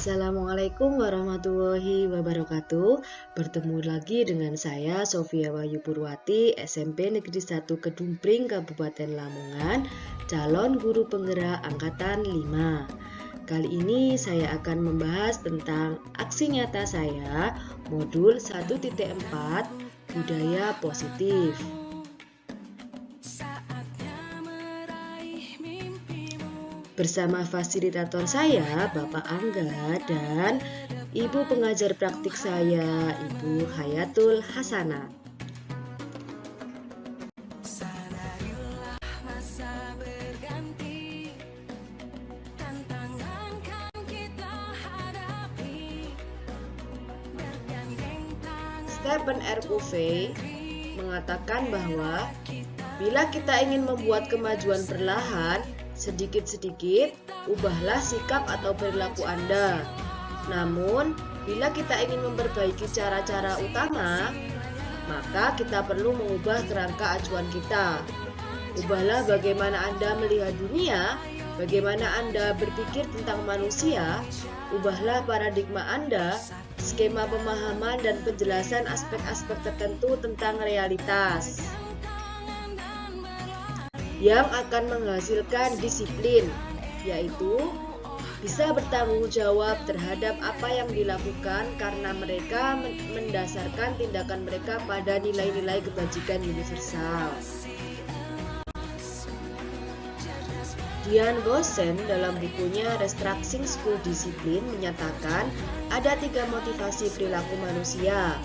Assalamualaikum warahmatullahi wabarakatuh. Bertemu lagi dengan saya Sofia Wahyu Purwati, SMP Negeri 1 Kedumpring, Kabupaten Lamongan, calon guru penggerak angkatan 5. Kali ini saya akan membahas tentang aksi nyata saya, modul 1.4, budaya positif. Bersama fasilitator saya, Bapak Angga, dan Ibu pengajar praktik saya, Ibu Hayatul Hasanah. Stephen R. Covey mengatakan bahwa bila kita ingin membuat kemajuan perlahan, sedikit-sedikit, ubahlah sikap atau perilaku Anda. Namun, bila kita ingin memperbaiki cara-cara utama, maka kita perlu mengubah kerangka acuan kita. Ubahlah bagaimana Anda melihat dunia, bagaimana Anda berpikir tentang manusia, ubahlah paradigma Anda, skema pemahaman dan penjelasan aspek-aspek tertentu tentang realitas yang akan menghasilkan disiplin, yaitu bisa bertanggung jawab terhadap apa yang dilakukan karena mereka mendasarkan tindakan mereka pada nilai-nilai kebajikan universal. Dian Bosson dalam bukunya Restructuring School Discipline menyatakan ada 3 motivasi perilaku manusia.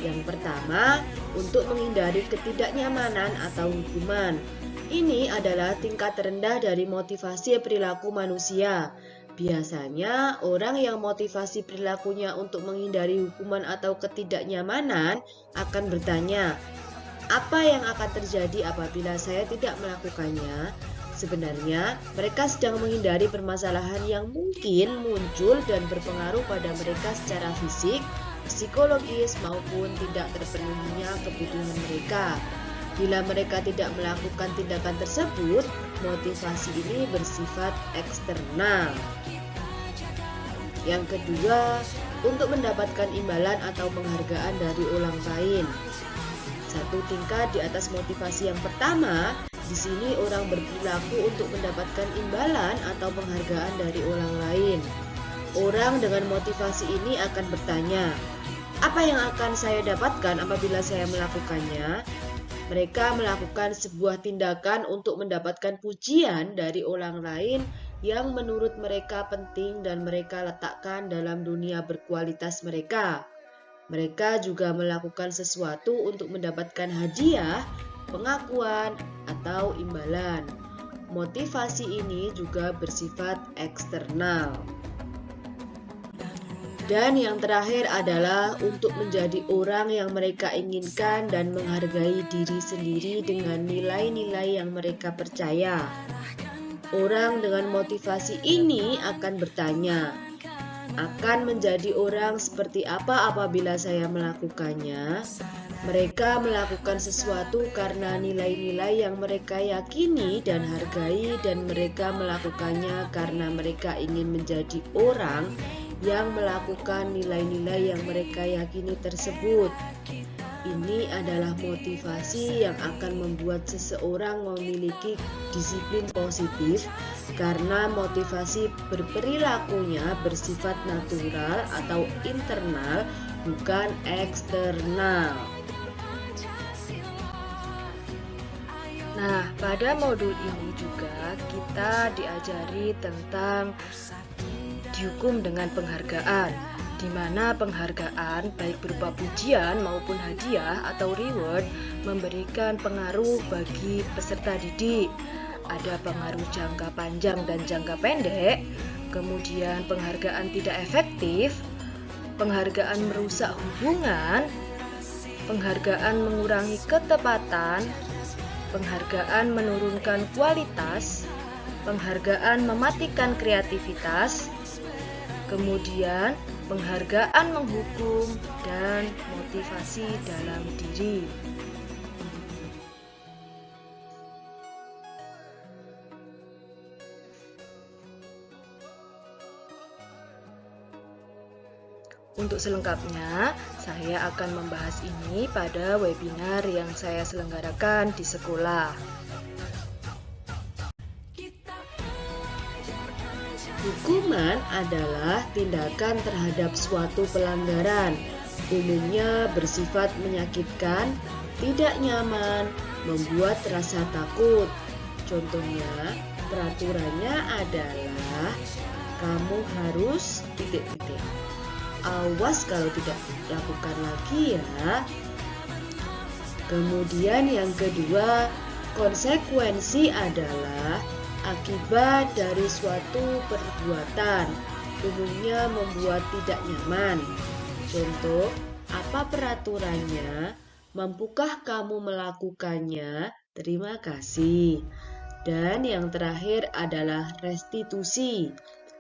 Yang pertama, untuk menghindari ketidaknyamanan atau hukuman. Ini adalah tingkat terendah dari motivasi perilaku manusia. Biasanya, orang yang motivasi perilakunya untuk menghindari hukuman atau ketidaknyamanan akan bertanya, apa yang akan terjadi apabila saya tidak melakukannya? Sebenarnya, mereka sedang menghindari permasalahan yang mungkin muncul dan berpengaruh pada mereka secara fisik, psikologis, maupun tidak terpenuhinya kebutuhan mereka. Bila mereka tidak melakukan tindakan tersebut, motivasi ini bersifat eksternal. Yang kedua, untuk mendapatkan imbalan atau penghargaan dari orang lain. Satu tingkat di atas motivasi yang pertama, di sini orang berperilaku untuk mendapatkan imbalan atau penghargaan dari orang lain. Orang dengan motivasi ini akan bertanya, apa yang akan saya dapatkan apabila saya melakukannya? Mereka melakukan sebuah tindakan untuk mendapatkan pujian dari orang lain yang menurut mereka penting dan mereka letakkan dalam dunia berkualitas mereka. Mereka juga melakukan sesuatu untuk mendapatkan hadiah, pengakuan, atau imbalan. Motivasi ini juga bersifat eksternal. Dan yang terakhir adalah untuk menjadi orang yang mereka inginkan dan menghargai diri sendiri dengan nilai-nilai yang mereka percaya. Orang dengan motivasi ini akan bertanya, akan menjadi orang seperti apa apabila saya melakukannya? Mereka melakukan sesuatu karena nilai-nilai yang mereka yakini dan hargai, dan mereka melakukannya karena mereka ingin menjadi orang yang melakukan nilai-nilai yang mereka yakini tersebut. Ini adalah motivasi yang akan membuat seseorang memiliki disiplin positif karena motivasi berperilakunya bersifat natural atau internal, bukan eksternal. Nah, pada modul ini juga kita diajari tentang dihukum dengan penghargaan, di mana penghargaan baik berupa pujian maupun hadiah atau reward memberikan pengaruh bagi peserta didik. Ada pengaruh jangka panjang dan jangka pendek, kemudian penghargaan tidak efektif, penghargaan merusak hubungan, penghargaan mengurangi ketepatan, penghargaan menurunkan kualitas, penghargaan mematikan kreativitas, kemudian penghargaan menghukum, dan motivasi dalam diri. Untuk selengkapnya, saya akan membahas ini pada webinar yang saya selenggarakan di sekolah. Hukuman adalah tindakan terhadap suatu pelanggaran, umumnya bersifat menyakitkan, tidak nyaman, membuat rasa takut. Contohnya, peraturannya adalah kamu harus titik-titik. Awas kalau tidak lakukan lagi ya. Kemudian yang kedua, konsekuensi adalah akibat dari suatu perbuatan, umumnya membuat tidak nyaman. Contoh, apa peraturannya? Mampukah kamu melakukannya? Terima kasih. Dan yang terakhir adalah restitusi,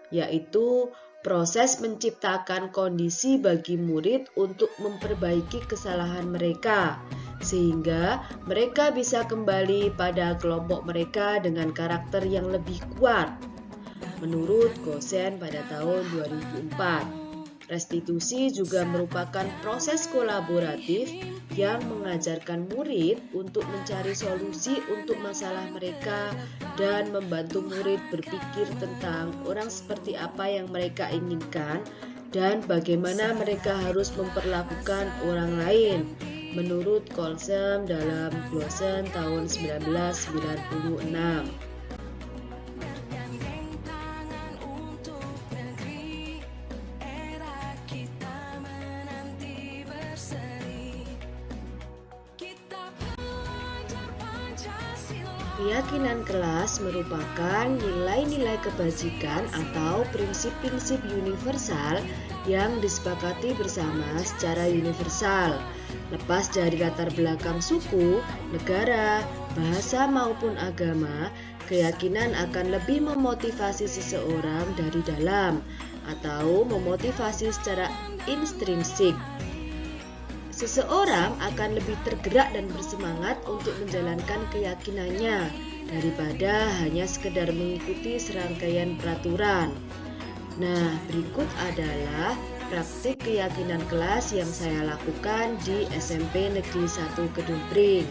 yaitu proses menciptakan kondisi bagi murid untuk memperbaiki kesalahan mereka, sehingga mereka bisa kembali pada kelompok mereka dengan karakter yang lebih kuat. Menurut Gosen pada tahun 2004, restitusi juga merupakan proses kolaboratif yang mengajarkan murid untuk mencari solusi untuk masalah mereka dan membantu murid berpikir tentang orang seperti apa yang mereka inginkan dan bagaimana mereka harus memperlakukan orang lain. Menurut Kolsem dalam Glosen tahun 1996. Keyakinan kelas merupakan nilai-nilai kebajikan atau prinsip-prinsip universal yang disepakati bersama secara universal. Lepas dari latar belakang suku, negara, bahasa maupun agama, keyakinan akan lebih memotivasi seseorang dari dalam atau memotivasi secara intrinsik. Seseorang akan lebih tergerak dan bersemangat untuk menjalankan keyakinannya daripada hanya sekedar mengikuti serangkaian peraturan. Nah, berikut adalah praktik keyakinan kelas yang saya lakukan di SMP Negeri 1 Kedung Pring.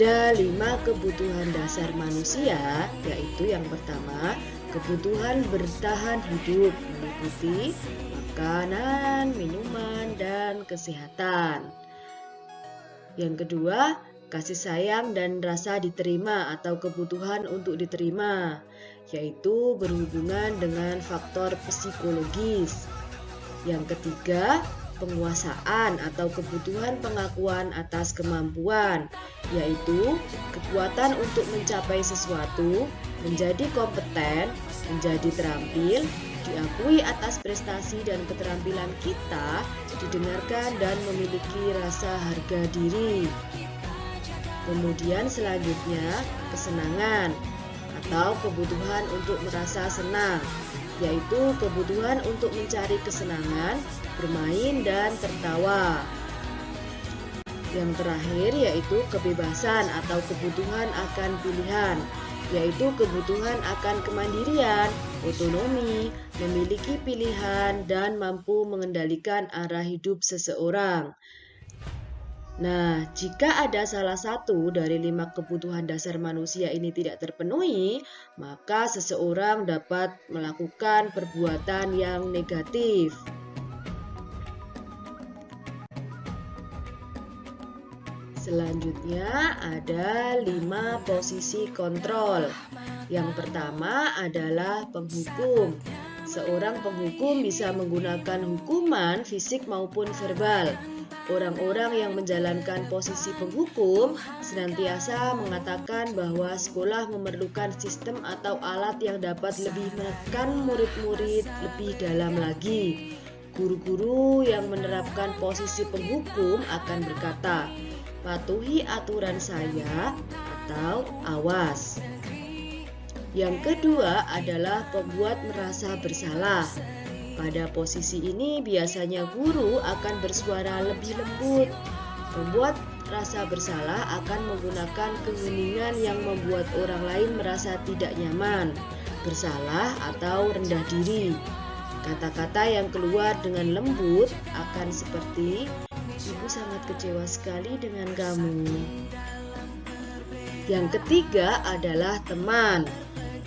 Ada 5 kebutuhan dasar manusia, yaitu yang pertama, kebutuhan bertahan hidup meliputi makanan, minuman, dan kesehatan. Yang kedua, kasih sayang dan rasa diterima atau kebutuhan untuk diterima, yaitu berhubungan dengan faktor psikologis. Yang ketiga, penguasaan atau kebutuhan pengakuan atas kemampuan, yaitu kekuatan untuk mencapai sesuatu, menjadi kompeten, menjadi terampil, diakui atas prestasi dan keterampilan kita, didengarkan dan memiliki rasa harga diri. Kemudian selanjutnya, kesenangan atau kebutuhan untuk merasa senang, yaitu kebutuhan untuk mencari kesenangan, bermain, dan tertawa. Yang terakhir yaitu kebebasan atau kebutuhan akan pilihan, yaitu kebutuhan akan kemandirian, otonomi, memiliki pilihan, dan mampu mengendalikan arah hidup seseorang. Nah, jika ada salah satu dari 5 kebutuhan dasar manusia ini tidak terpenuhi, maka seseorang dapat melakukan perbuatan yang negatif. Selanjutnya ada 5 posisi kontrol. Yang pertama adalah penghukum. Seorang penghukum bisa menggunakan hukuman fisik maupun verbal. Orang-orang yang menjalankan posisi penghukum senantiasa mengatakan bahwa sekolah memerlukan sistem atau alat yang dapat lebih menekan murid-murid lebih dalam lagi. Guru-guru yang menerapkan posisi penghukum akan berkata, "Patuhi aturan saya," atau "awas." Yang kedua adalah pembuat merasa bersalah. Pada posisi ini biasanya guru akan bersuara lebih lembut. Pembuat rasa bersalah akan menggunakan keheningan yang membuat orang lain merasa tidak nyaman, bersalah, atau rendah diri. Kata-kata yang keluar dengan lembut akan seperti, "Ibu sangat kecewa sekali dengan kamu." Yang ketiga adalah teman.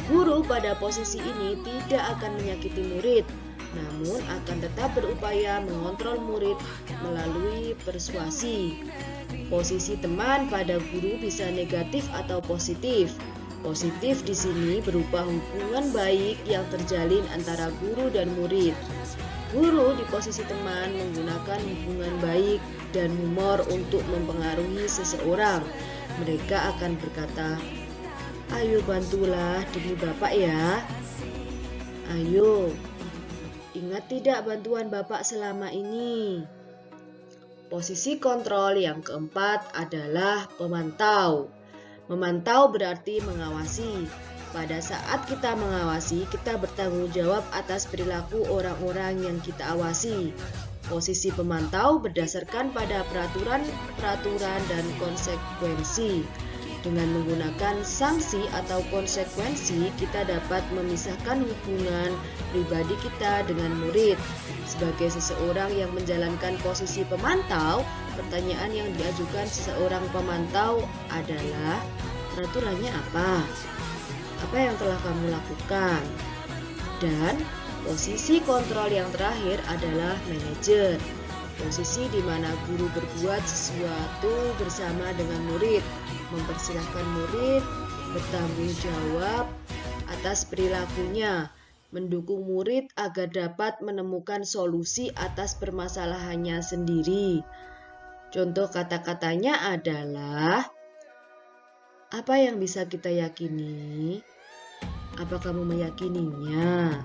Guru pada posisi ini tidak akan menyakiti murid, namun akan tetap berupaya mengontrol murid melalui persuasi. Posisi teman pada guru bisa negatif atau positif. Positif di sini berupa hubungan baik yang terjalin antara guru dan murid. Guru di posisi teman menggunakan hubungan baik dan humor untuk mempengaruhi seseorang. Mereka akan berkata, "Ayo bantulah demi Bapak ya. Ayo, ingat tidak bantuan Bapak selama ini?" Posisi kontrol yang keempat adalah pemantau. Memantau berarti mengawasi. Pada saat kita mengawasi, kita bertanggung jawab atas perilaku orang-orang yang kita awasi. Posisi pemantau berdasarkan pada peraturan dan konsekuensi. Dengan menggunakan sanksi atau konsekuensi, kita dapat memisahkan hubungan pribadi kita dengan murid. Sebagai seseorang yang menjalankan posisi pemantau, pertanyaan yang diajukan seseorang pemantau adalah, "Peraturannya apa? Apa yang telah kamu lakukan?" Dan posisi kontrol yang terakhir adalah manajer. Posisi di mana guru berbuat sesuatu bersama dengan murid, mempersilahkan murid bertanggung jawab atas perilakunya, mendukung murid agar dapat menemukan solusi atas permasalahannya sendiri. Contoh kata-katanya adalah, "Apa yang bisa kita yakini? Apa kamu meyakininya?"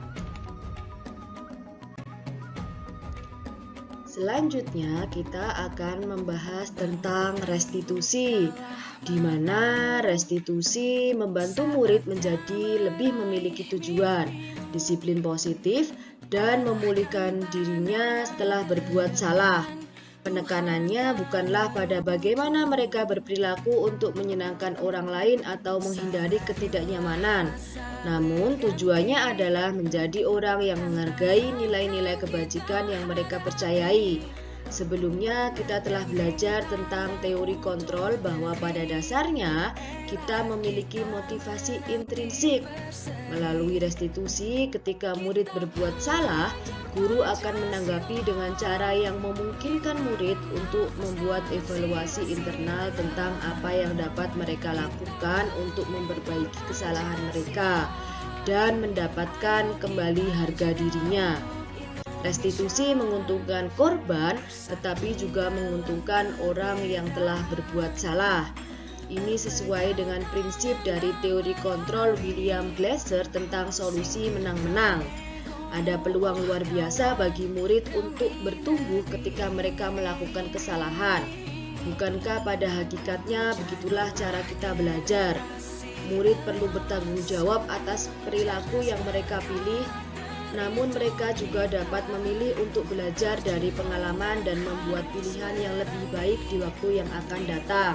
Selanjutnya kita akan membahas tentang restitusi, di mana restitusi membantu murid menjadi lebih memiliki tujuan, disiplin positif, dan memulihkan dirinya setelah berbuat salah. Penekanannya bukanlah pada bagaimana mereka berperilaku untuk menyenangkan orang lain atau menghindari ketidaknyamanan, namun tujuannya adalah menjadi orang yang menghargai nilai-nilai kebajikan yang mereka percayai. Sebelumnya kita telah belajar tentang teori kontrol bahwa pada dasarnya kita memiliki motivasi intrinsik. Melalui restitusi, ketika murid berbuat salah, guru akan menanggapi dengan cara yang memungkinkan murid untuk membuat evaluasi internal tentang apa yang dapat mereka lakukan untuk memperbaiki kesalahan mereka dan mendapatkan kembali harga dirinya. Restitusi menguntungkan korban, tetapi juga menguntungkan orang yang telah berbuat salah. Ini sesuai dengan prinsip dari teori kontrol William Glasser tentang solusi menang-menang. Ada peluang luar biasa bagi murid untuk bertumbuh ketika mereka melakukan kesalahan. Bukankah pada hakikatnya begitulah cara kita belajar? Murid perlu bertanggung jawab atas perilaku yang mereka pilih, namun mereka juga dapat memilih untuk belajar dari pengalaman dan membuat pilihan yang lebih baik di waktu yang akan datang.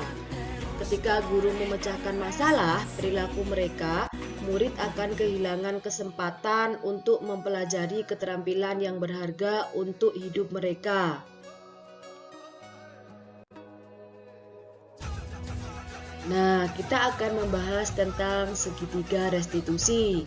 Ketika guru memecahkan masalah perilaku mereka, murid akan kehilangan kesempatan untuk mempelajari keterampilan yang berharga untuk hidup mereka. Nah, kita akan membahas tentang segitiga restitusi,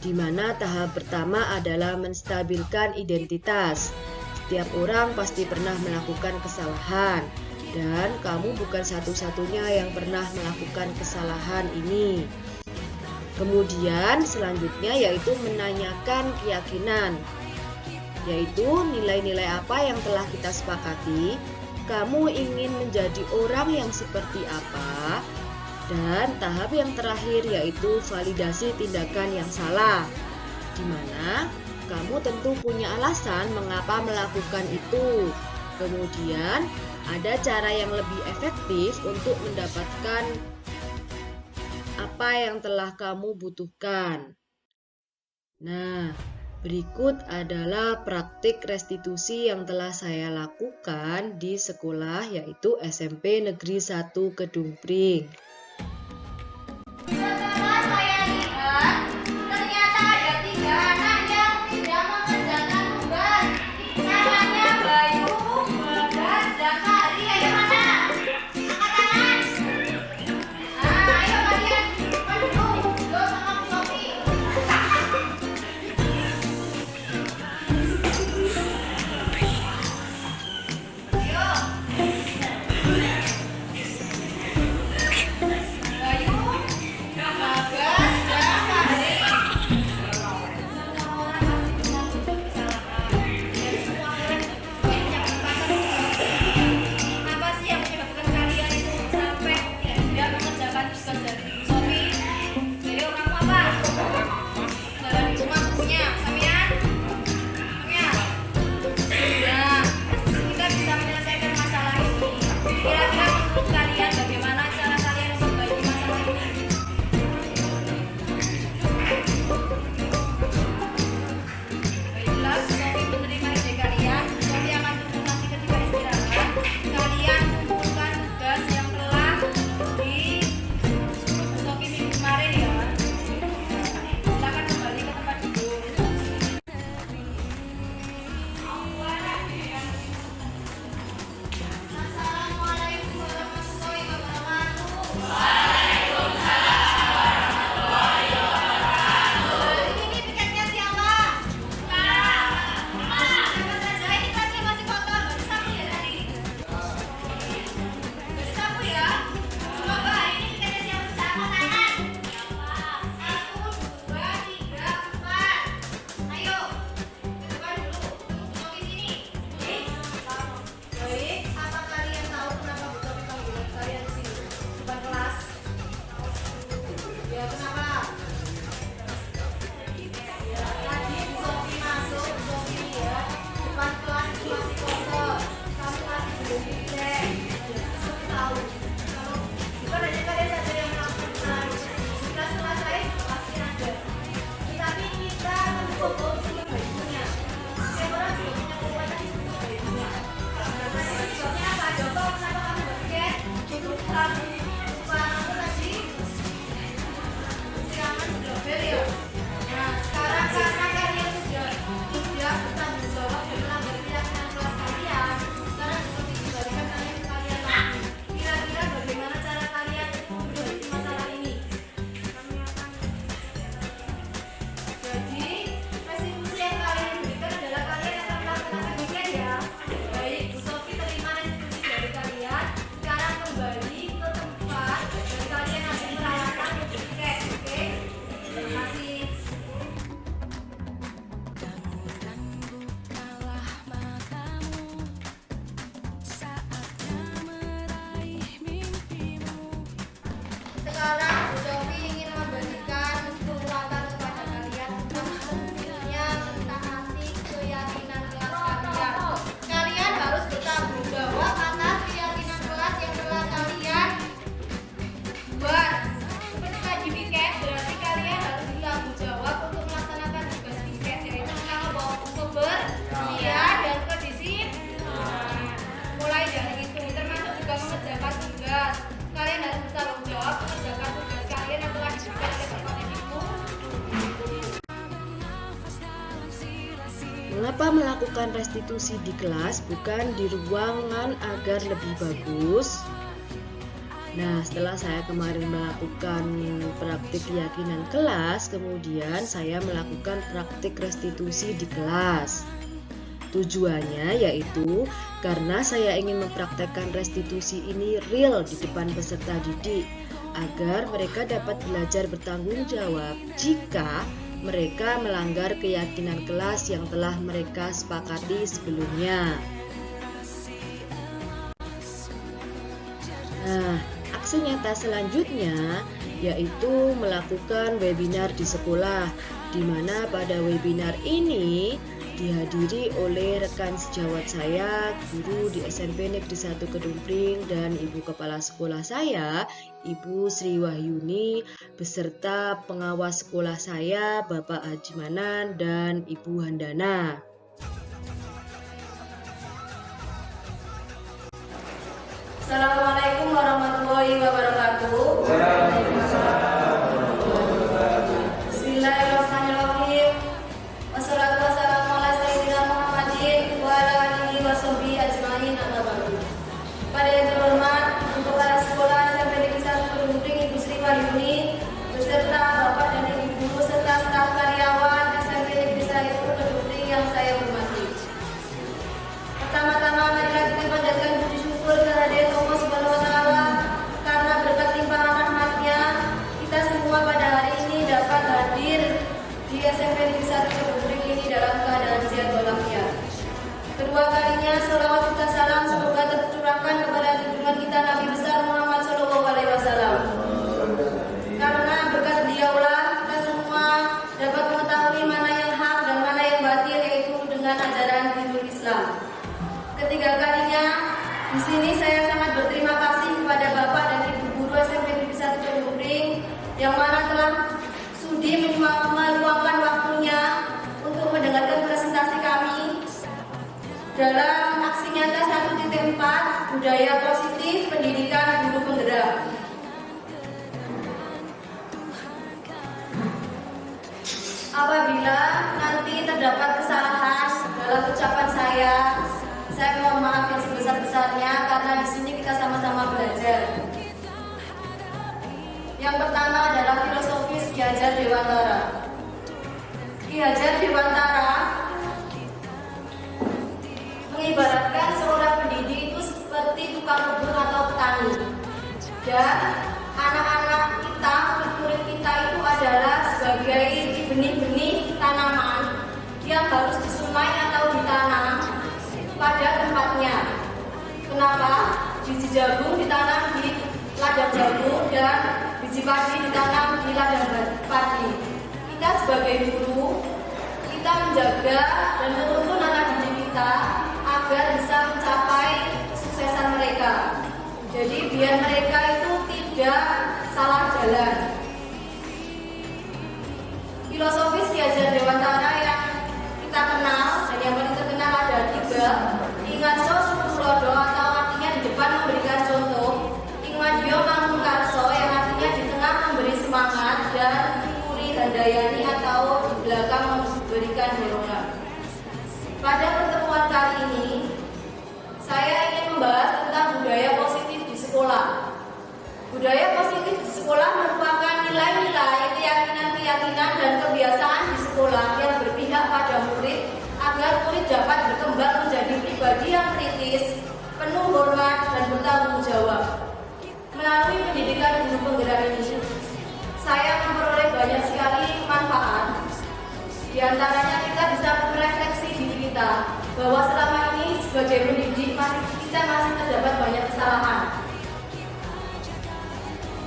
di mana tahap pertama adalah menstabilkan identitas. Setiap orang pasti pernah melakukan kesalahan, dan kamu bukan satu-satunya yang pernah melakukan kesalahan ini. Kemudian selanjutnya yaitu menanyakan keyakinan, yaitu nilai-nilai apa yang telah kita sepakati, kamu ingin menjadi orang yang seperti apa. Dan tahap yang terakhir yaitu validasi tindakan yang salah, di mana kamu tentu punya alasan mengapa melakukan itu. Kemudian ada cara yang lebih efektif untuk mendapatkan apa yang telah kamu butuhkan. Nah, berikut adalah praktik restitusi yang telah saya lakukan di sekolah, yaitu SMP Negeri 1 Kedung Pring. Setelah saya lihat, ternyata ada 3 anak yang tidak mengerjakan tugas. Namanya Bayu, Bagas, dan Sari. Ayo mana? Angkat tangan. Nah, ayo kalian depan dulu. Yo sama Bu Sofi. Ayo. melakukan restitusi di kelas, bukan di ruangan agar lebih bagus? Nah, setelah saya kemarin melakukan praktik keyakinan kelas, kemudian saya melakukan praktik restitusi di kelas. Tujuannya yaitu karena saya ingin mempraktekkan restitusi ini real di depan peserta didik, agar mereka dapat belajar bertanggung jawab jika mereka melanggar keyakinan kelas yang telah mereka sepakati sebelumnya. Nah, aksi nyata selanjutnya yaitu melakukan webinar di sekolah, di mana pada webinar ini dihadiri oleh rekan sejawat saya, guru di SMP Negeri 1 Kedungpring, dan Ibu Kepala Sekolah saya, Ibu Sri Wahyuni, beserta pengawas sekolah saya, Bapak Haji Manan dan Ibu Handana. Assalamualaikum warahmatullahi wabarakatuh. Bismillahirrahmanirrahim. Wassalatu wassalamu ala sayyidina Muhammadin wa ala alihi wa sahbihi ajmain, amma ba'du. Pada yang terhormat untuk para sekolah SMP Negeri 1 Kedungpring, Ibu Sri Wahyuni beserta Bapak dan Ibu guru serta staf karyawan SMP Negeri 1 Kedungpring yang saya hormati. Pertama-tama marilah kita panjatkan puji syukur kehadirat Allah Subhanahu wa taala karena berkat limpahan rahmat-Nya kita semua pada hari ini dapat hadir di SMP Negeri 1 Kedungpring ini dalam keadaan sehat walafiat. Kedua kalinya selawat serta salam semoga tercurahkan kepada junjungan kita Nabi besar Muhammad SAW. Karena berkat beliaulah kita semua dapat mengetahui mana yang hak dan mana yang batil, yaitu dengan ajaran dinul Islam. Ketiga kalinya, di sini saya sangat berterima kasih kepada Bapak dan Ibu guru SMP Negeri 1 Kedungpring yang mana telah sudi meluangkan waktunya untuk mendengarkan presentasi kami dalam aksi nyata 1.4 budaya positif pendidikan guru penggerak. Apabila nanti terdapat kesalahan dalam ucapan saya mohon maaf yang sebesar-besarnya karena di sini kita sama-sama belajar. Yang pertama adalah filosofis Ki Hajar Dewantara. Ki Hajar Dewantara mengibaratkan seorang pendidik itu seperti tukang kebun atau petani. Dan anak-anak kita, murid kita itu adalah sebagai benih-benih tanaman yang harus disemai atau ditanam pada tempatnya. Kenapa? Biji jagung ditanam di ladang jagung dan biji padi ditanam di ladang padi. Kita sebagai guru, kita menjaga dan menuntun anak didik kita agar bisa mencapai kesuksesan mereka. Jadi biar mereka itu tidak salah jalan. Filosofis Ki Hajar Dewantara yang kita kenal dan yang paling terkenal ada 3. Ingatso Sukulodo atau artinya di depan memberikan contoh, Ingwadio Mangkarso yang artinya di tengah memberi semangat, dan Puri Handayani atau di belakang memberikan dorongan. Pada pertemuan kali ini saya ingin membahas tentang budaya positif di sekolah. Budaya positif di sekolah merupakan nilai-nilai, keyakinan-keyakinan dan kebiasaan di sekolah yang berpihak pada murid agar murid dapat berkembang menjadi pribadi yang kritis, penuh hormat dan bertanggung jawab. Melalui pendidikan guru penggerak ini, saya memperoleh banyak sekali manfaat. Di antaranya kita bisa merefleksi diri kita bahwa selama ini sebagai pendidik kita masih terdapat banyak kesalahan.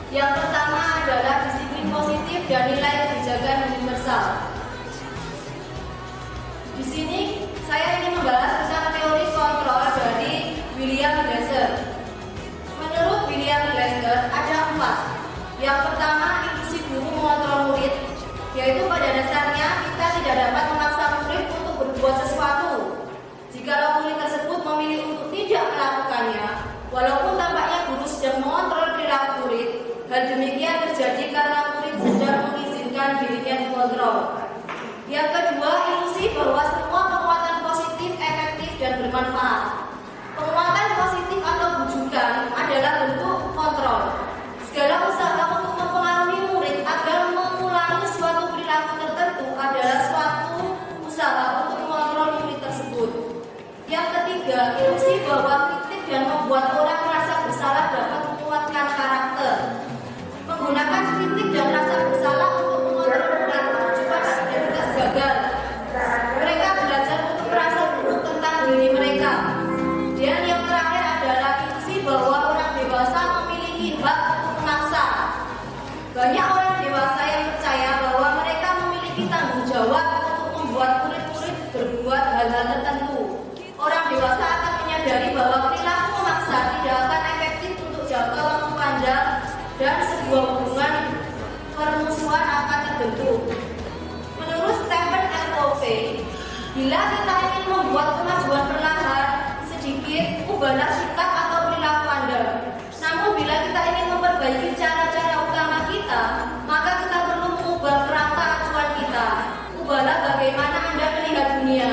Yang pertama adalah disiplin positif dan nilai kebijakan universal. Di sini saya ingin membahas tentang teori kontrol dari William Glasser. Menurut William Glasser ada 4. Yang pertama, instruksi guru mengontrol murid, yaitu pada dasarnya kita tidak dapat memaksa murid untuk berbuat sesuatu. Jika murid tersebut memilih untuk tidak melakukannya, walaupun tampaknya guru sedang mengontrol perilaku murid, hal demikian terjadi karena murid sedang mengizinkan dirinya dikontrol. dan bermanfaat. Penguatan positif atau bujukan adalah bentuk kontrol. Segala usaha untuk mempengaruhi murid agar mengulangi suatu perilaku tertentu adalah suatu usaha untuk mengontrol murid tersebut. Yang ketiga, ilusi bahwa kritik dan membuat orang merasa bersalah dapat menguatkan karakter. Menggunakan kritik dan rasa bersalah untuk mengontrol murid menunjukkan pada identitas gagal. Mereka belajar untuk merasa buruk tentang diri mereka. Dan yang terakhir adalah ilusi bahwa orang dewasa memiliki hak untuk memaksa. Banyak orang dewasa yang percaya bahwa mereka memiliki tanggung jawab untuk membuat murid-murid berbuat hal-hal tertentu. Orang dewasa akan menyadari bahwa perilaku memaksa tidak akan efektif untuk jangka waktu panjang dan sebuah hubungan permusuhan akan terbentuk. Menurut Stephen R. Covey, bila kita ingin membuat kemajuan perlahan, sedikit, ubahlah sikap atau perilaku Anda. Namun bila kita ingin memperbaiki cara-cara utama kita, maka kita perlu mengubah kerangka acuan kita. Ubahlah bagaimana Anda melihat dunia,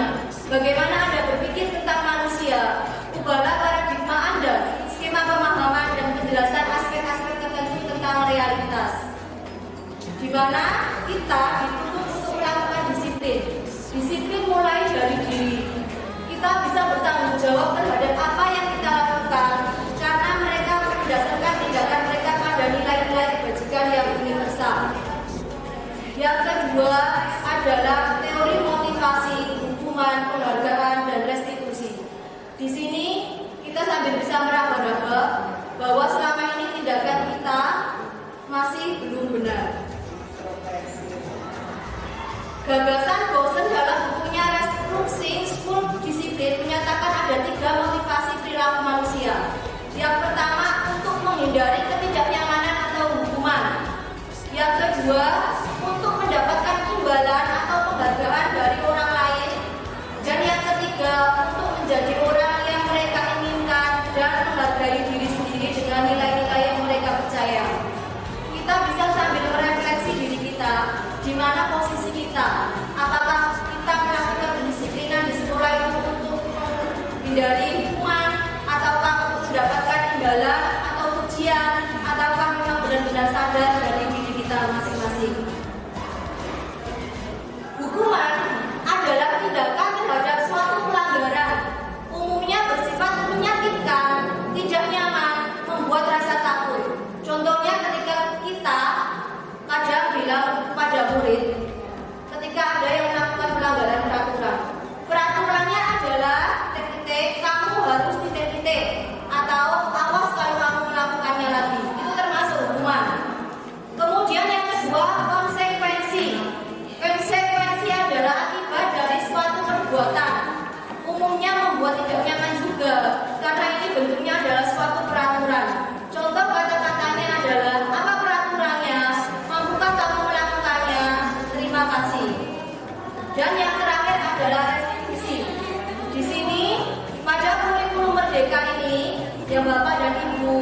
bagaimana Anda berpikir tentang manusia. Ubahlah paradigma Anda, skema pemahaman dan penjelasan aspek-aspek tertentu tentang realitas. Di mana kita dituntut untuk melakukan disiplin. Disiplin mulai dari diri. Kita bisa bertanggung jawab terhadap apa yang kita lakukan karena mereka berdasarkan tindakan mereka pada nilai-nilai kebajikan yang universal. Yang kedua adalah teori motivasi, hukuman, penghargaan, dan restitusi. Di sini kita sambil bisa meraba-raba bahwa selama ini tindakan kita masih belum benar. Gagasan Gaussen dalam bukunya Restructuring School Discipline menyatakan ada 3 motivasi perilaku manusia. Yang pertama, untuk menghindari ketidaknyamanan atau hukuman. Yang kedua, untuk mendapatkan imbalan atau penghargaan dari orang lain. Dan yang ketiga, untuk menjadi orang yang mereka inginkan dan menghargai diri sendiri dengan nilai-nilai yang mereka percaya. Kita bisa sambil merefleksi diri kita, di mana posisi kita. Apakah kita melakukan pendisiplinan di sekolah itu untuk menghindari hukuman, ataukah untuk mendapatkan imbalan atau ujian, ataukah memang benar-benar sadar dari diri kita masing-masing. Hukuman adalah tindakan terhadap suatu pelanggaran, umumnya bersifat menyakitkan, tidak nyaman, membuat rasa takut. Contohnya ketika kita kadang bilang kepada murid, ketika ada yang melakukan pelanggaran peraturan, peraturannya adalah titik-titik, kamu harus titik-titik, atau awas kalau kamu melakukannya lagi. Itu termasuk hukuman. Kemudian yang kedua, konsekuensi. Konsekuensi adalah akibat dari suatu perbuatan, umumnya membuat tidak nyaman juga, karena ini bentuknya adalah suatu peraturan. Contoh kata-katanya adalah, apa peraturannya? Mampukah kamu melakukannya? Terima kasih. Dan yang terakhir adalah restitusi. Di sini pada kurikulum merdeka ini yang Bapak dan Ibu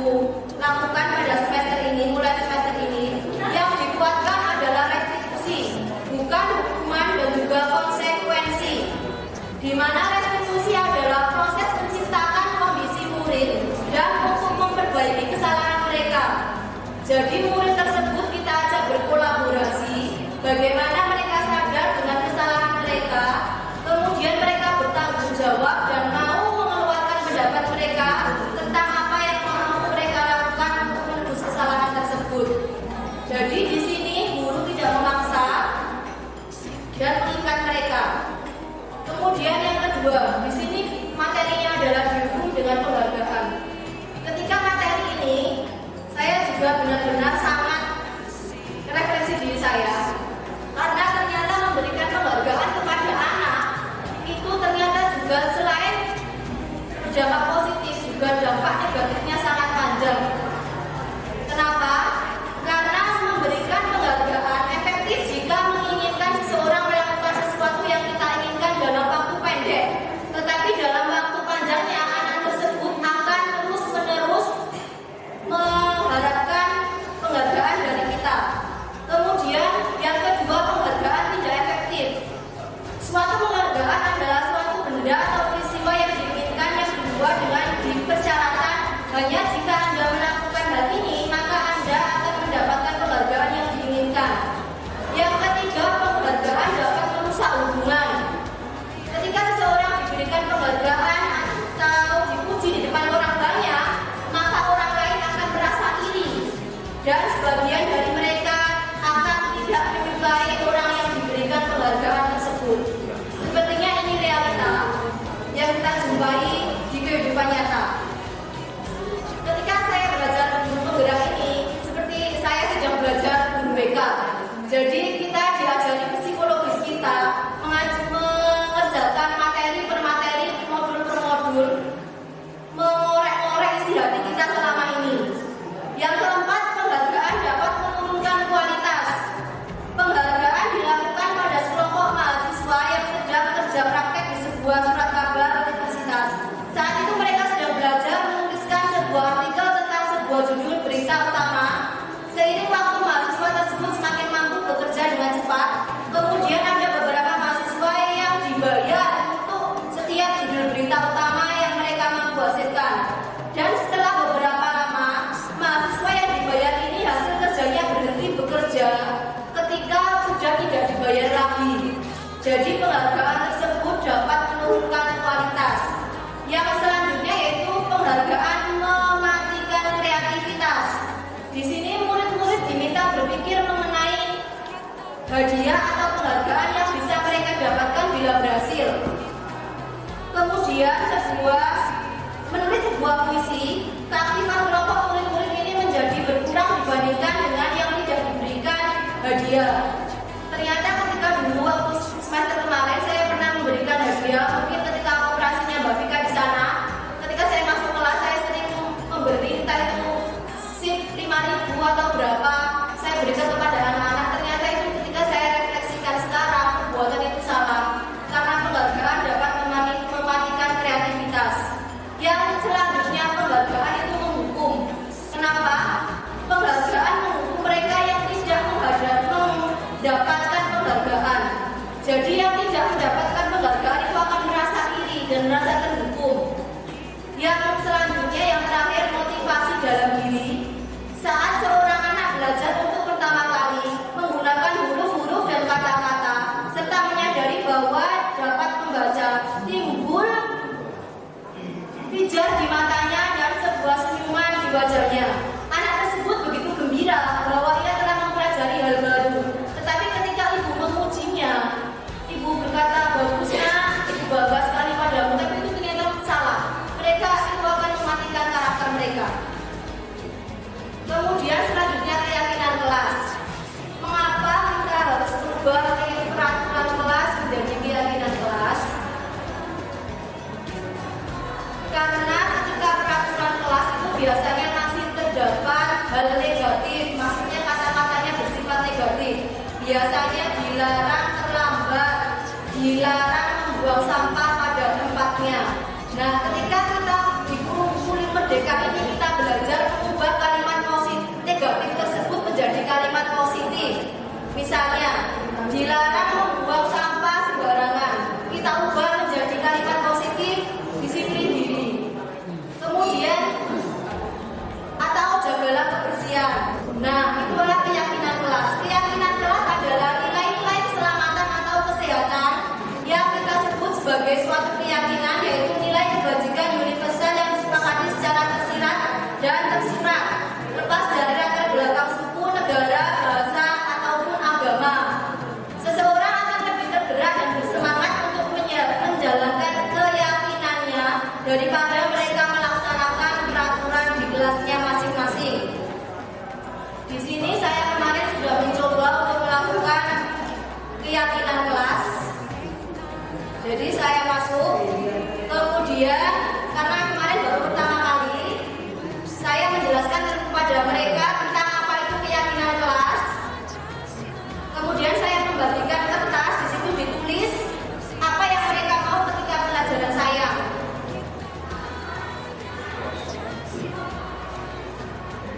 lakukan pada semester ini, mulai semester ini, yang dikuatkan adalah restitusi, bukan hukuman dan juga konsekuensi. Di mana restitusi adalah proses menciptakan kondisi murid dan untuk memperbaiki kesalahan mereka. Jadi murid tersebut kita ajak berkolaborasi, bagaimana mereka sadar dengan kesalahan mereka, kemudian mereka bertanggung jawab dan mau mengeluarkan pendapat mereka tentang apa yang mau mereka lakukan untuk menebus kesalahan tersebut. Jadi di sini guru tidak memaksa dan mengikat mereka. Kemudian yang kedua, di sini materinya adalah didukung dengan penghargaan. Ketika materi ini, saya juga benar-benar sangat refleksi diri saya, karena ternyata memberikan penghargaan kepada anak itu ternyata juga selain berdampak positif, juga dampak negatifnya sangat panjang. Kenapa? Karena memberikan penghargaan efektif jika menginginkan seseorang melakukan sesuatu yang kita inginkan dalam waktu pendek, tetapi dalam waktu panjangnya anak tersebut akan terus-menerus mengharapkan penghargaan dari kita. Kemudian yang kedua, penghargaan tidak efektif. Suatu penghargaan adalah suatu benda atau peristiwa yang diberikan hadiah atau penghargaan yang bisa mereka dapatkan bila berhasil. Kemudian menulis sebuah puisi, keaktifan kelompok murid-murid ini menjadi berkurang dibandingkan dengan yang tidak diberikan hadiah. Ternyata ketika dulu waktu semester kemarin saya pernah memberikan hadiah, mungkin ketika operasinya Mbak Vika di sana, ketika saya masuk kelas saya sering memberi entah itu sip 5.000 atau berapa saya berikan kepada anak-anak. Ternyata itu ketika saya refleksikan sekarang, perbuatan itu salah karena penghargaan dapat mematikan kreativitas. Yang selanjutnya penghargaan itu menghukum. Kenapa? Penghargaan menghukum mereka yang tidak mendapatkan penghargaan. Jadi yang tidak mendapatkan penghargaan itu akan merasa iri dan merasa terhukum. Yang selanjutnya, yang terakhir, motivasi dalam diri. Saat seorang anak belajar untuk pertama kali menggunakan huruf-huruf dan kata-kata serta menyadari bahwa dapat membaca, timbul pijar di matanya dan sebuah senyuman di wajahnya. Anak tersebut begitu gembira bahwa ia telah mempelajari hal baru. Tetapi ketika ibu memujinya, ibu berkata, bagusnya ibu bangga sekali padamu, tapi itu ternyata salah. Mereka itu akan mematikan karakter mereka. Kemudian selanjutnya keyakinan kelas. Mengapa kita harus berubah peraturan kelas menjadi keyakinan kelas? Karena ketika peraturan kelas itu biasanya masih terdapat hal negatif, maksudnya kata-katanya bersifat negatif. Biasanya dilarang terlambat, dilarang membuang sampah pada tempatnya. Nah, ketika kita di kurikulum merdeka ini kita belajar mengubah kalimat negatif tersebut menjadi kalimat positif. Misalnya, dilarang membuang sampah sembarangan. Kita ubah menjadi kalimat positif, disiplin diri. Kemudian, atau jagalah kebersihan. Nah, itulah keyakinan kelas. Keyakinan kelas adalah nilai-nilai keselamatan atau kesehatan yang kita sebut sebagai suatu keyakinan, yaitu nilai kebajikan universal yang disepakati secara tersirat dan tersurat, lepas dari latar belakang suku, negara, bahasa, ataupun agama. Seseorang akan lebih tergerak dan bersemangat untuk menjalankan keyakinannya daripada mereka melaksanakan peraturan di kelasnya masing-masing. Di sini saya kemarin sudah mencoba untuk melakukan keyakinan kelas. Jadi saya masuk, kemudian karena kemarin baru pertama kali, saya menjelaskan kepada mereka tentang apa itu keyakinan kelas. Kemudian saya membagikan kertas, di situ ditulis apa yang mereka mau ketika pelajaran saya.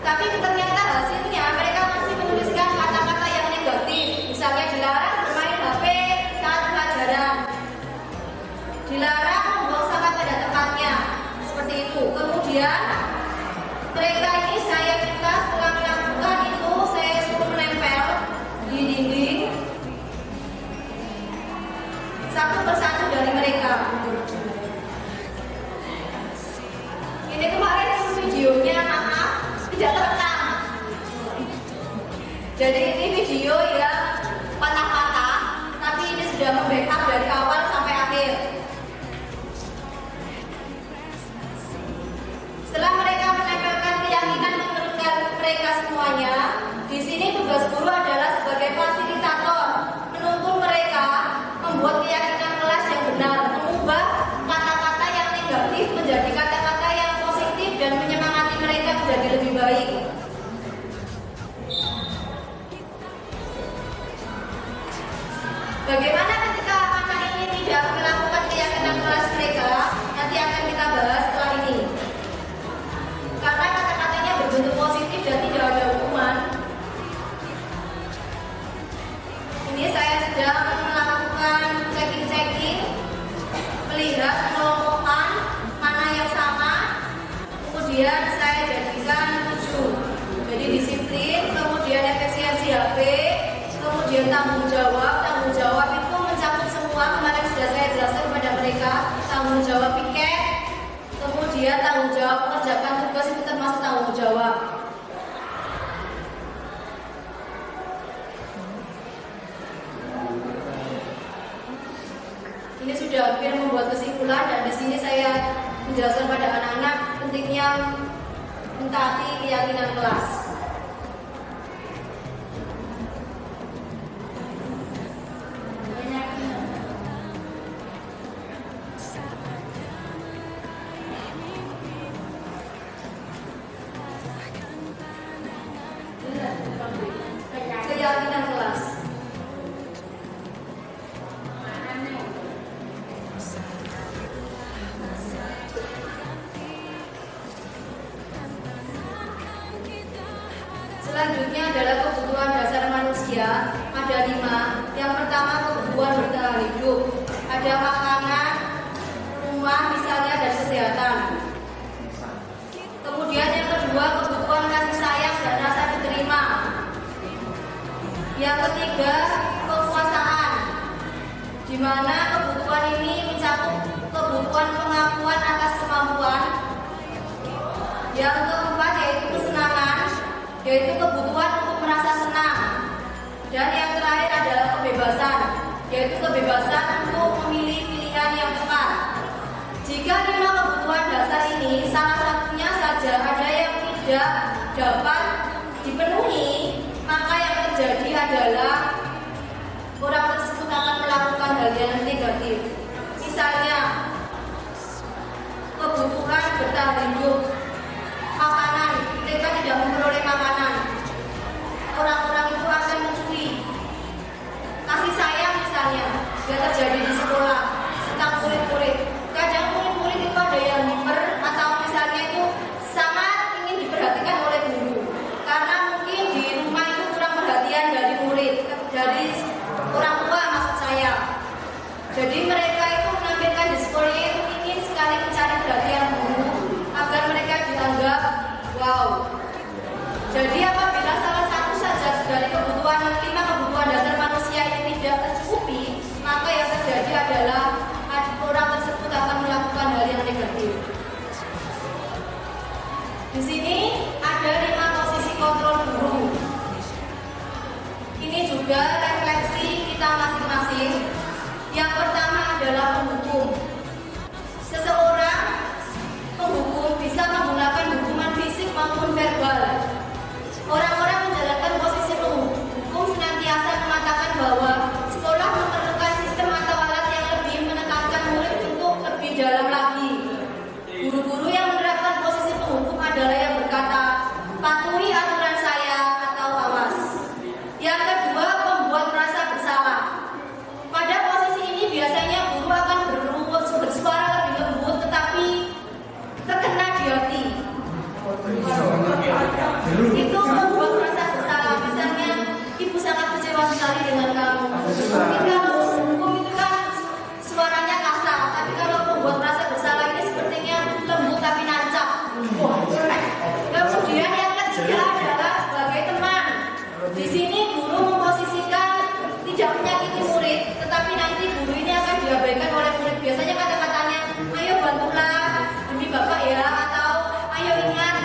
Tapi ternyata hasilnya mereka masih menuliskan kata-kata yang negatif. Misalnya dilarang bermain HP saat pelajaran, dilarang membuang sampah pada tempatnya, seperti itu. Kemudian mereka ini saya minta setelah melakukan itu saya suruh menempel di dinding satu persatu dari mereka. Ini kemarin videonya maaf tidak terekam. Jadi ini video yang patah-patah, tapi ini sudah membackup dari awal sampai akhir. Setelah mereka menempelkan keyakinan menurut mereka semuanya, di sini tugas guru adalah sebagai fasilitator, menuntun mereka membuat keyakinan kelas yang benar, mengubah kata-kata yang negatif menjadi kata-kata yang positif dan menyemangati mereka menjadi lebih baik. Bagaimana ketika anak ini tidak melakukan keyakinan kelas mereka? Nanti akan kita bahas setelah ini. Karena kata-katanya berbentuk positif dan tidak ada hukuman. Ini saya sedang melakukan checking, melihat mengelompokkan mana yang sama. Kemudian saya jadikan 7. Jadi disiplin, kemudian efisiensi HP, kemudian tanggung jawab. Tanggung jawab itu mencakup semua. Kemarin sudah saya jelaskan kepada mereka. Tanggung jawab piket, kemudian tanggung jawab mengerjakan tugas itu termasuk tanggung jawab. sudah hampir membuat kesimpulan, dan di sini saya menjelaskan pada anak-anak pentingnya mentaati keyakinan kelas. Keyakinan kelas. Selanjutnya adalah kebutuhan dasar manusia. Ada 5. Yang pertama, kebutuhan bertahan hidup. Ada makanan, rumah misalnya, dan kesehatan. Kemudian yang kedua, kebutuhan kasih sayang dan rasa diterima. Yang ketiga, kekuasaan, di mana kebutuhan ini mencakup kebutuhan pengakuan atas kemampuan. Yang keempat yaitu kesenangan, yaitu kebutuhan untuk merasa senang. Dan yang terakhir adalah kebebasan, yaitu kebebasan untuk memilih pilihan yang tepat. Jika 5 kebutuhan dasar ini salah satunya saja ada yang tidak dapat dipenuhi, maka yang terjadi adalah orang tersebut akan melakukan hal yang negatif. Misalnya, kebutuhan bertahan hidup, makanan, mereka tidak memperoleh makanan, orang-orang itu akan mencuri. Kasih sayang misalnya, yang terjadi di sekolah tentang murid-murid. Kadang murid-murid itu ada yang hiper atau misalnya itu sangat ingin diperhatikan oleh guru, karena mungkin di rumah itu kurang perhatian dari murid, dari orang tua maksud saya. Jadi mereka itu menampilkan di sekolahnya itu ingin sekali mencari perhatian guru agar mereka dianggap wow. Jadi apabila salah satu saja dari kebutuhan 5 kebutuhan dasar manusia ini tidak tercukupi, maka yang terjadi adalah orang tersebut akan melakukan hal yang negatif. Di sini ada 5 posisi kontrol guru. Ini juga refleksi kita masing-masing. Yang pertama adalah penghukum. Seseorang penghukum bisa menggunakan hukuman fisik maupun verbal. Orang-orang menjalankan posisi penghukum senantiasa mengatakan bahwa sekolah memerlukan sistem atau alat yang lebih menekankan murid untuk lebih dalam lagi. Guru-guru yang menerapkan posisi penghukum adalah yang berkata, patuhi aturan saya atau awas. Yang kedua, membuat merasa bersalah. Pada posisi ini biasanya guru akan bersuara lebih lembut tetapi terkena di hati. Itu membuat merasa bersalah. Misalnya, ibu sangat kecewa sekali dengan kamu. Mungkin kalau hukum itu kan suaranya kasar, tapi kalau membuat merasa bersalah ini sepertinya lembut tapi nancap. Kemudian yang ketiga adalah sebagai teman. Di sini guru memposisikan tidak menyakiti murid, tetapi nanti guru ini akan diabaikan oleh murid. Biasanya kata-katanya, ayo bantulah demi bapak ya, atau ayo ingat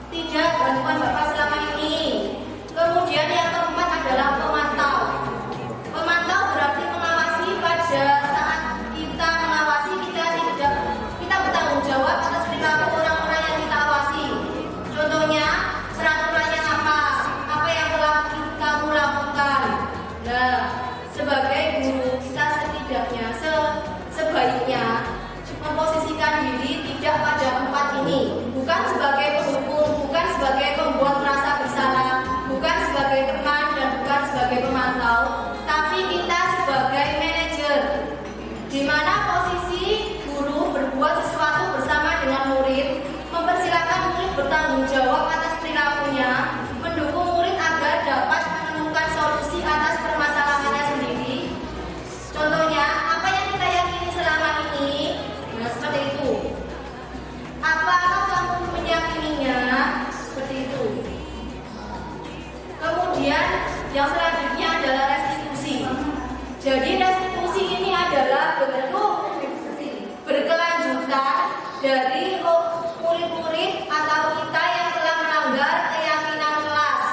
tidak bantuan bapak selama ini. Kemudian yang keempat adalah pemantau. Pemantau berarti mengawasi. Pada saat kita mengawasi, kita bertanggung jawab atas perilaku orang-orang yang kita awasi. Contohnya, peraturannya apa yang telah kamu lakukan. Nah, sebagai guru kita setidaknya sebaiknya memposisikan diri tidak pada 4 ini, bukan sebagai penghukum, bukan sebagai pembuat merasa bersalah, bukan sebagai teman, dan bukan sebagai pemantau, tapi kita sebagai manajer, di mana posisi guru berbuat sesuatu bersama dengan murid, mempersilakan murid bertanggung jawab atas perilakunya, mendukung murid agar dapat menemukan solusi atas permasalahannya sendiri. Contohnya, apa yang kita yakini selama ini? Nah, seperti itu. Apakah kamu meyakininya? Seperti itu. Kemudian yang selanjutnya adalah restitusi. Jadi restitusi ini adalah bentuk berkelanjutan dari murid-murid atau kita yang telah melanggar keyakinan kelas.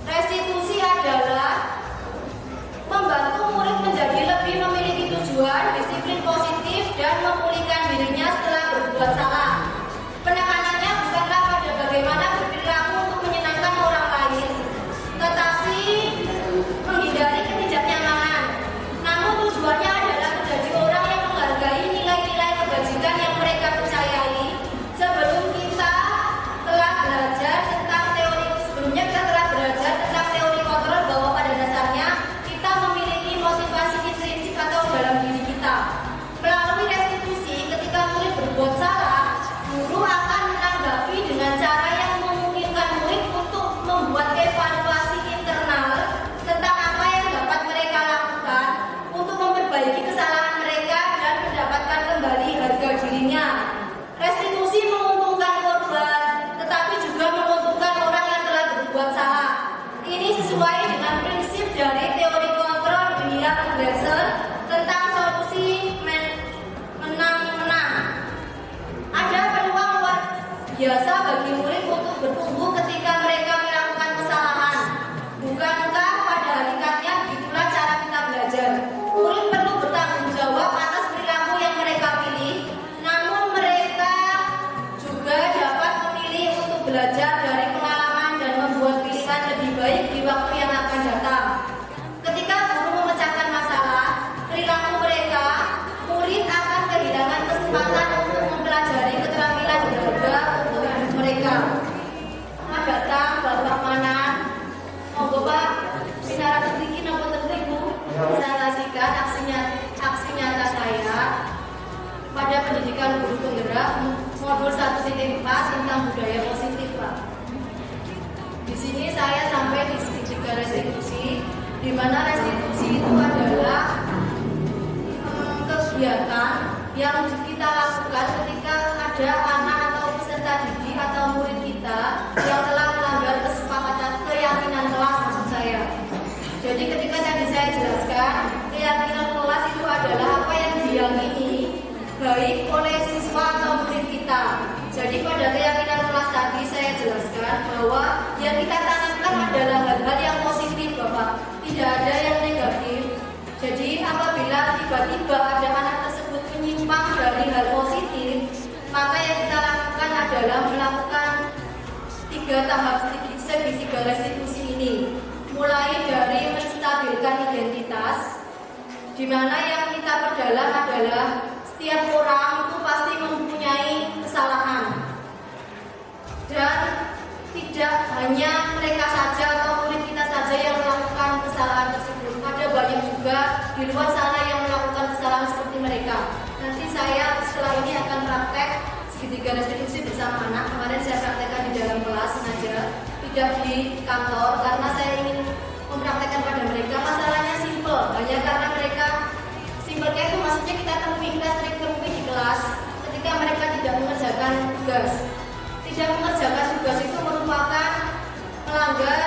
Restitusi adalah membantu murid menjadi lebih memiliki tujuan mengajarkan disiplin positif dan memulihkan dirinya setelah berbuat salah. Penekanannya bukanlah pada bagaimana berperilaku untuk menyenangkan orang lain, tetapi menghindari ketidaknyamanan. Namun tujuannya adalah menjadi orang yang menghargai nilai-nilai kebajikan yang mereka percayai. Sebelumnya kita telah belajar tentang teori kontrol bahwa pada dasarnya kita memiliki motivasi intrinsik atau dalam diri kita. Melalui restitusi, ketika murid berbuat salah, guru akan menanggapi dengan cara yang memungkinkan murid untuk membuat evaluasi internal tentang apa yang dapat mereka lakukan untuk memperbaiki kesalahan mereka dan mendapatkan kembali harga dirinya. Restitusi menguntungkan korban, tetapi juga menguntungkan orang yang telah berbuat salah. Ini sesuai dengan prinsip dari teori kontrol William Glasser tentang solusi menang-menang. Ada peluang luar biasa bagi murid untuk bertumbuh ketika mereka melakukan kesalahan. Bukankah pada hakikatnya begitulah cara kita belajar? Murid perlu bertanggung jawab atas perilaku yang mereka pilih, namun mereka juga dapat memilih untuk belajar dari pengalaman dan membuat pilihan lebih baik di waktu yang akan datang. Ketika guru memecahkan masalah perilaku mereka, murid akan kehilangan kesempatan untuk mempelajari keterampilan berharga untuk hidup mereka. Selamat datang Bapak Manan. Monggo Pak, pinarak niki napa ten Bu? Presentasikan aksi nyata saya pada pendidikan guru penggerak modul 1.4 tentang budaya positif, Pak. Di sini saya sampai di segitiga restitusi, di mana restitusi itu adalah kegiatan yang kita lakukan ketika ada anak atau peserta didik atau murid kita yang telah melanggar kesepakatan keyakinan kelas, maksud saya. Jadi ketika tadi saya jelaskan, keyakinan kelas itu adalah apa yang diyakini baik oleh siswa atau murid kita. Jadi pada keyakinan kelas tadi saya jelaskan bahwa yang kita tanamkan adalah hal-hal yang positif, Bapak. Tidak ada yang negatif. Jadi apabila tiba-tiba ada anak tersebut menyimpang dari hal positif, maka yang kita lakukan adalah melakukan 3 tahap segitiga restitusi ini. Mulai dari menstabilkan identitas, di mana yang kita perdalam adalah setiap orang itu pasti mempunyai kesalahan, dan tidak hanya mereka saja atau murid kita saja yang melakukan kesalahan tersebut. Ada banyak juga di luar sana yang melakukan kesalahan seperti mereka. Nanti saya setelah ini akan praktek segitiga restitusi bersama anak. Kemarin saya praktekkan di dalam kelas sengaja, tidak di kantor, karena saya ingin mempraktekkan pada mereka. Masalahnya simple, hanya karena mereka simpelnya itu maksudnya kita sering temui di kelas ketika mereka tidak mengerjakan tugas. Tidak mengerjakan tugas itu merupakan melanggar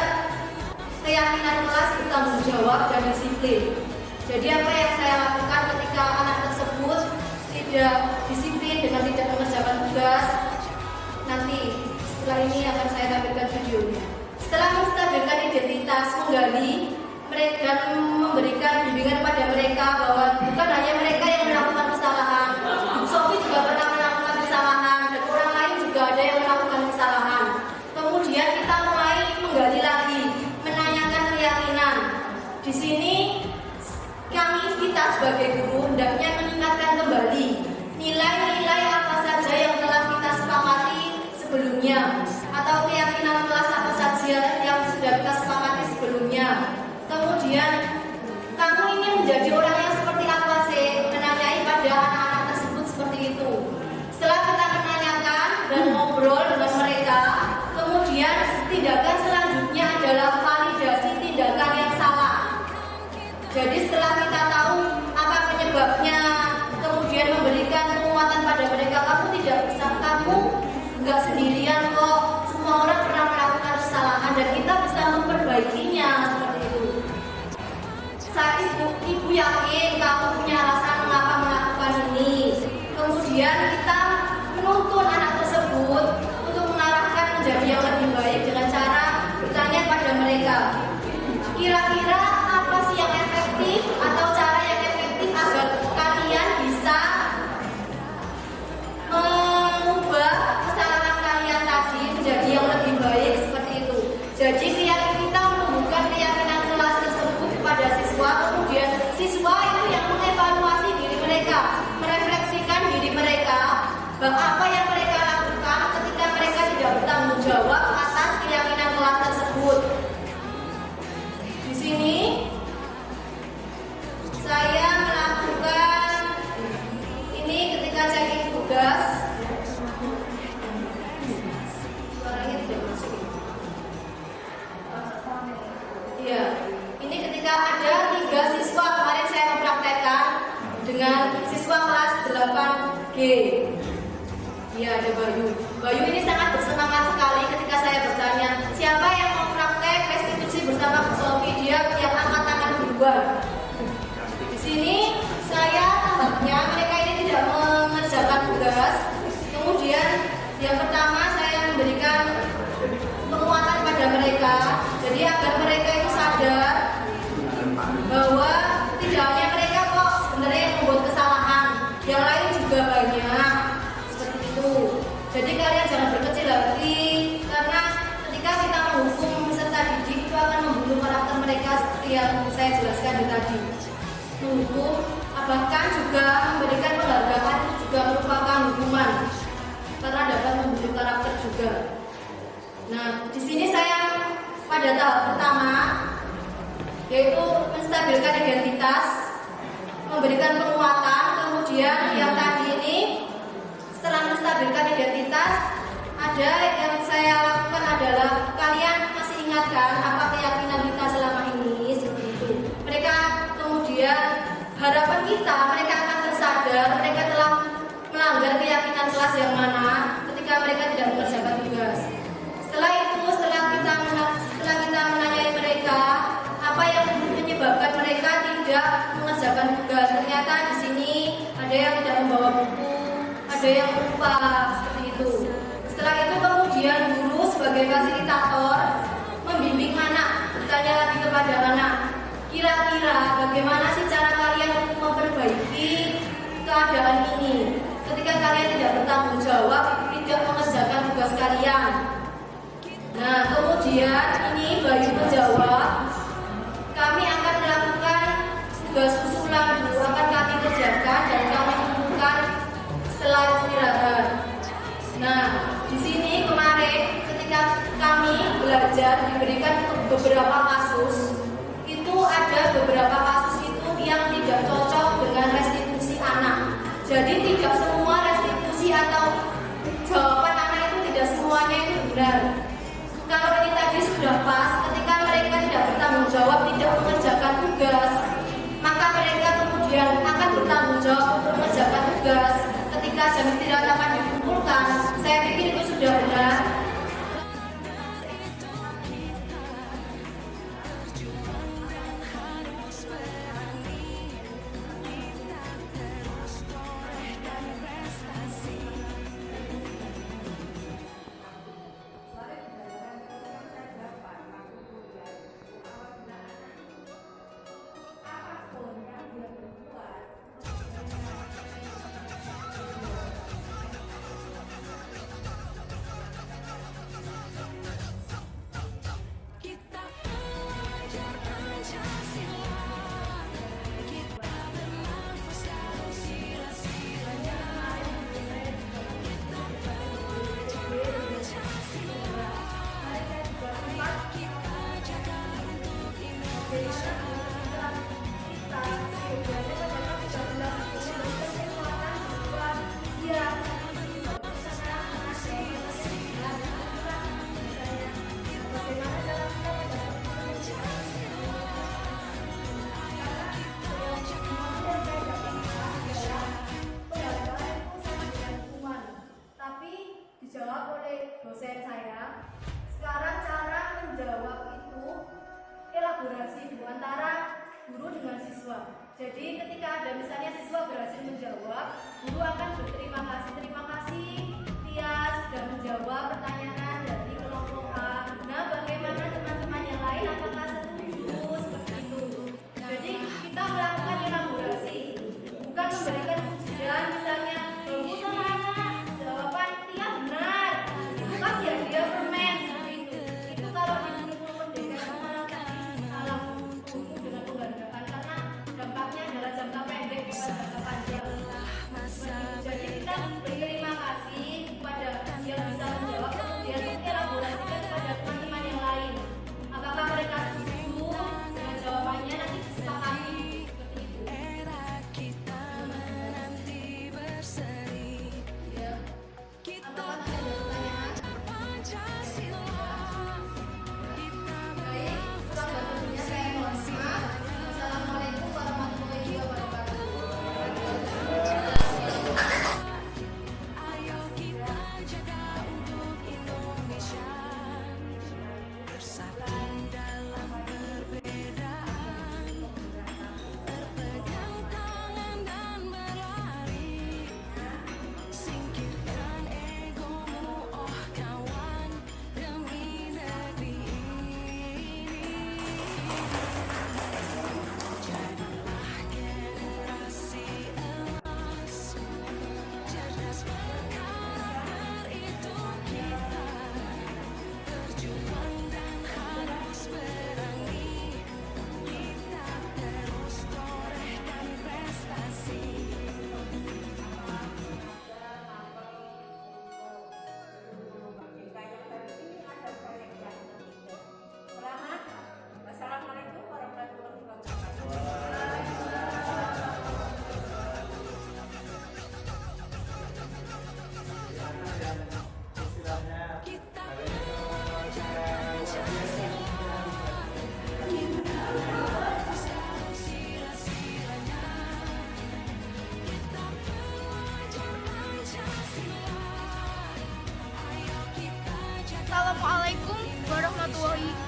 keyakinan kelas bertanggung jawab dan disiplin. Jadi apa yang saya lakukan ketika anak tersebut tidak disiplin dengan tidak mengerjakan tugas, nanti setelah ini akan saya tampilkan videonya. Setelah menstabilkan identitas, menggali dan memberikan bimbingan pada mereka bahwa bukan hanya mereka yang melakukan kesalahan, Bu Sofi juga pernah melakukan kesalahan, dan orang lain juga ada yang melakukan kesalahan. Kemudian kita mulai menggali lagi, menanyakan keyakinan. Di sini kita sebagai guru hendaknya mengingatkan kembali nilai-nilai apa saja yang telah kita sepakati sebelumnya, atau keyakinan kelas apa saja yang sudah kita sepakati sebelumnya. Kemudian kamu ingin menjadi orang yang seperti apa sih? Menanyai pada anak-anak tersebut seperti itu. Setelah kita menanyakan dan ngobrol dengan mereka, kemudian tindakan selanjutnya adalah validasi tindakan yang salah. Jadi setelah kita tahu apa penyebabnya, kemudian memberikan penguatan pada mereka, kamu nggak sendirian kok. Semua orang pernah melakukan kesalahan dan kita bisa memperbaikinya seperti itu. Saat itu ibu yakin kamu punya alasan mengapa melakukan ini. Kemudian kita menuntun anak tersebut untuk mengarahkan menjadi yang lebih baik dengan cara bertanya pada mereka, kira-kira apa sih yang efektif atau cara yang efektif agar kalian apa yang mereka lakukan ketika mereka tidak bertanggung jawab atas keyakinan kelas tersebut. Di sini saya melakukan ini ketika checking tugas. Suaranya tidak masuk. Iya, ini ketika ada 3 siswa kemarin saya mempraktekkan dengan siswa kelas 8G. Iya, ada Bayu. Bayu ini sangat bersemangat sekali ketika saya bertanya, siapa yang mau praktek restitusi bersama Bu Sofi? Dia yang angkat tangan duluan. Di sini saya tampaknya mereka ini tidak mengerjakan tugas. Kemudian yang pertama saya memberikan penguatan pada mereka, jadi agar mereka itu sadar bahwa tidak hanya mereka kok sebenarnya yang membuat kesalahan, yang lain juga banyak. Seperti itu. Jadi kalian jangan berkecil hati, karena ketika kita menghukum peserta didik itu akan membunuh karakter mereka seperti yang saya jelaskan tadi. Menghukum, bahkan juga memberikan penghargaan itu juga merupakan hukuman, karena dapat membunuh karakter juga. Nah, di sini saya pada tahap pertama yaitu menstabilkan identitas, memberikan penguatan. Kemudian yang tadi ini setelah menstabilkan identitas, ada yang saya lakukan adalah kalian masih ingatkan apa keyakinan kita selama ini seperti itu. Mereka kemudian harapan kita mereka akan tersadar mereka telah melanggar keyakinan kelas yang mana ketika mereka tidak mengerjakan tugas. Setelah itu, setelah kita menanyai mereka apa yang menyebabkan mereka tidak mengerjakan tugas, ternyata di sini ada yang tidak membawa buku, ada yang lupa, seperti itu. Setelah itu kemudian guru sebagai fasilitator membimbing anak, bertanya lagi kepada anak, kira-kira bagaimana sih cara kalian untuk memperbaiki keadaan ini ketika kalian tidak bertanggung jawab, tidak mengerjakan tugas kalian. Nah, kemudian ini Bayu menjawab, kami akan melakukan tugas susulan dulu, akan kami kerjakan dan kami temukan setelah istirahat. Nah, di sini kemarin ketika kami belajar diberikan beberapa kasus, itu ada beberapa kasus itu yang tidak cocok dengan restitusi anak. Jadi tidak semua restitusi atau jawaban anak itu tidak semuanya itu benar. Kalau ini tadi sudah pas, ketika mereka tidak bertanggung jawab, tidak mengerjakan tugas, maka mereka kemudian akan bertanggung jawab untuk mengerjakan tugas. Ketika jam istirahat akan dikumpulkan, saya pikir itu sudah benar. Dijawab oleh dosen saya. Sekarang cara menjawab itu elaborasi antara guru dengan siswa. Jadi ketika ada misalnya siswa berhasil menjawab, guru akan berterima kasih. Terima kasih Tias sudah menjawab pertanyaan dari kelompok A. Nah, bagaimana teman-teman yang lain, apakah setuju? Seperti itu. Jadi kita melakukan elaborasi, bukan memberikan pujian misalnya bagus semuanya, jawaban Tia benar, pas ya dia permen, seperti itu. Itu kalau di guru pendidikan salah buku dengan penghargaan, karena dampaknya adalah jangka pendek bukan jangka panjang. Jadi kita berterima kasih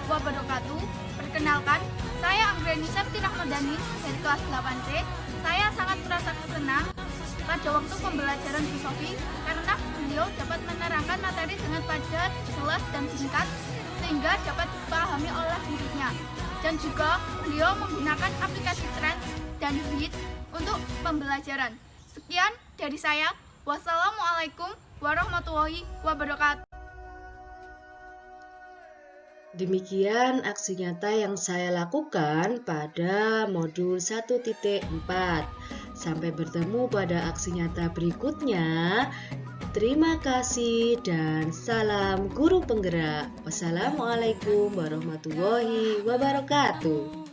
wabarakatuh. Perkenalkan, saya Anggreni Septi Rahmadani dari kelas 8C. Saya sangat merasa senang pada waktu pembelajaran filosofi karena beliau dapat menerangkan materi dengan padat, jelas, dan singkat sehingga dapat dipahami oleh muridnya. Dan juga beliau menggunakan aplikasi Trends dan Hit untuk pembelajaran. Sekian dari saya. Wassalamualaikum warahmatullahi wabarakatuh. Demikian aksi nyata yang saya lakukan pada modul 1.4. Sampai bertemu pada aksi nyata berikutnya. Terima kasih dan salam guru penggerak. Wassalamualaikum warahmatullahi wabarakatuh.